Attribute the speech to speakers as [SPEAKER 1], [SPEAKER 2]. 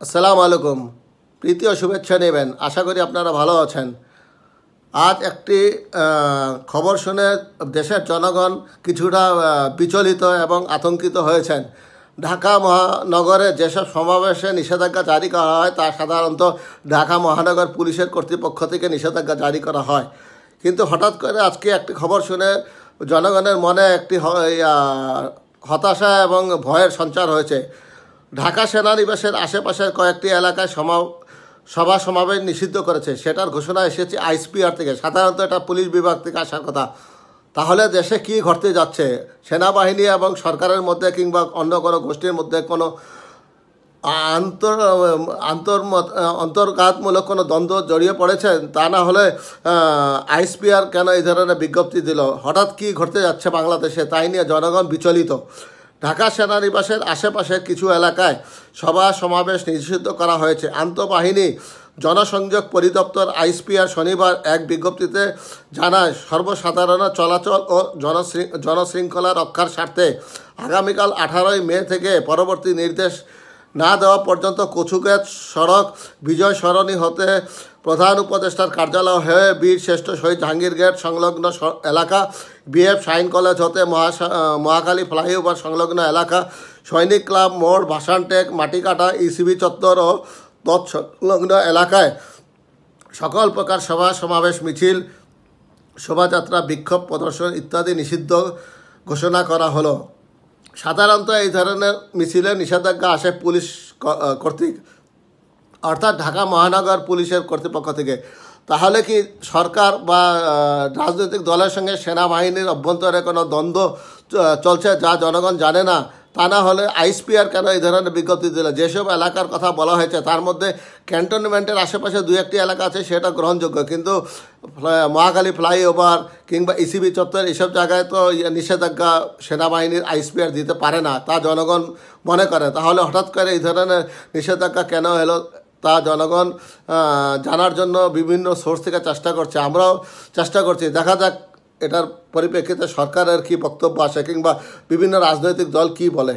[SPEAKER 1] আসসালামু আলাইকুম। প্রীতি ও শুভেচ্ছা নেবেন। আশা করি আপনারা ভালো আছেন। আজ একটি খবর শুনে দেশের জনগণ কিছুটা বিচলিত এবং আতঙ্কিত হয়েছেন। ঢাকা মহানগরে যেসব সমাবেশে নিষেধাজ্ঞা জারি করা হয় তা সাধারণত ঢাকা মহানগর পুলিশের কর্তৃপক্ষ থেকে নিষেধাজ্ঞা জারি করা হয়। কিন্তু হঠাৎ করে আজকে একটি খবর শুনে জনগণের মনে একটি হতাশা এবং ভয়ের সঞ্চার হয়েছে। ঢাকা সেনানিবাসের আশেপাশের কয়েকটি এলাকায় সভা সমাবেশ নিষিদ্ধ করেছে, সেটার ঘোষণা এসেছে আইএসপিআর থেকে। সাধারণত এটা পুলিশ বিভাগ থেকে আসার কথা। তাহলে দেশে কি ঘটতে যাচ্ছে? সেনাবাহিনী এবং সরকারের মধ্যে কিংবা অন্য কোনো গোষ্ঠীর মধ্যে কোনো আন্তর অন্তর্ঘাতমূলক কোনো দ্বন্দ্ব জড়িয়ে পড়েছেন? তা না হলে আইএসপিআর কেন এই ধরনের বিজ্ঞপ্তি দিল? হঠাৎ কি ঘটতে যাচ্ছে বাংলাদেশে, তাই নিয়ে জনগণ বিচলিত। ঢাকা সেনানিবাসের আশেপাশের কিছু এলাকায় সভা সমাবেশ নিষিদ্ধ করা হয়েছে। আন্তঃবাহিনী জনসংযোগ পরিদপ্তর আইএসপিআর শনিবার এক বিজ্ঞপ্তিতে জানায়, সর্বসাধারণ চলাচল ও জনশৃঙ্খলা রক্ষার স্বার্থে আগামীকাল 18 মে থেকে পরবর্তী নির্দেশ না দেওয়া পর্যন্ত কচুগাছ সড়ক, বিজয় সরণি হতে প্রধান উপদেষ্টার কার্যালয় হয়ে বীর শ্রেষ্ঠ শহীদ জাহাঙ্গীর গেট সংলগ্ন এলাকা, বিএফ শাইন কলেজ হতে মহাখালী ফ্লাইওভার সংলগ্ন এলাকা, সৈনিক ক্লাব মোড়, ভাসানটেক, মাটিকাটা, ইসিবি চত্বর ও তৎসংলগ্ন এলাকায় সকল প্রকার সভা সমাবেশ, মিছিল, শোভাযাত্রা, বিক্ষোভ প্রদর্শন ইত্যাদি নিষিদ্ধ ঘোষণা করা হলো। সাধারণত এই ধরনের মিছিলে নিষেধাজ্ঞা আসে পুলিশ কর্তৃক, অর্থাৎ ঢাকা মহানগর পুলিশের কর্তৃপক্ষ থেকে। তাহলে কি সরকার বা রাজনৈতিক দলের সঙ্গে সেনাবাহিনীর অভ্যন্তরে কোনো দ্বন্দ্ব চলছে যা জনগণ জানে না? তা না হলে আইএসপিআর কেন এই ধরনের বিজ্ঞপ্তি দিল? যেসব এলাকার কথা বলা হয়েছে তার মধ্যে ক্যান্টনমেন্টের আশেপাশে দু একটি এলাকা আছে, সেটা গ্রহণযোগ্য, কিন্তু মহাখালী ফ্লাইওভার কিংবা ইসিবি চত্বর এইসব জায়গায় তো নিষেধাজ্ঞা সেনাবাহিনীর আইএসপিআর দিতে পারে না, তা জনগণ মনে করে। তাহলে হঠাৎ করে এই ধরনের নিষেধাজ্ঞা কেন এলো তা জনগণ জানার জন্য বিভিন্ন সোর্স থেকে চেষ্টা করছে, আমরাও চেষ্টা করছি। দেখা যাক এটার পরিপ্রেক্ষিতে সরকারের কী বক্তব্য আসে কিংবা বিভিন্ন রাজনৈতিক দল কী বলে।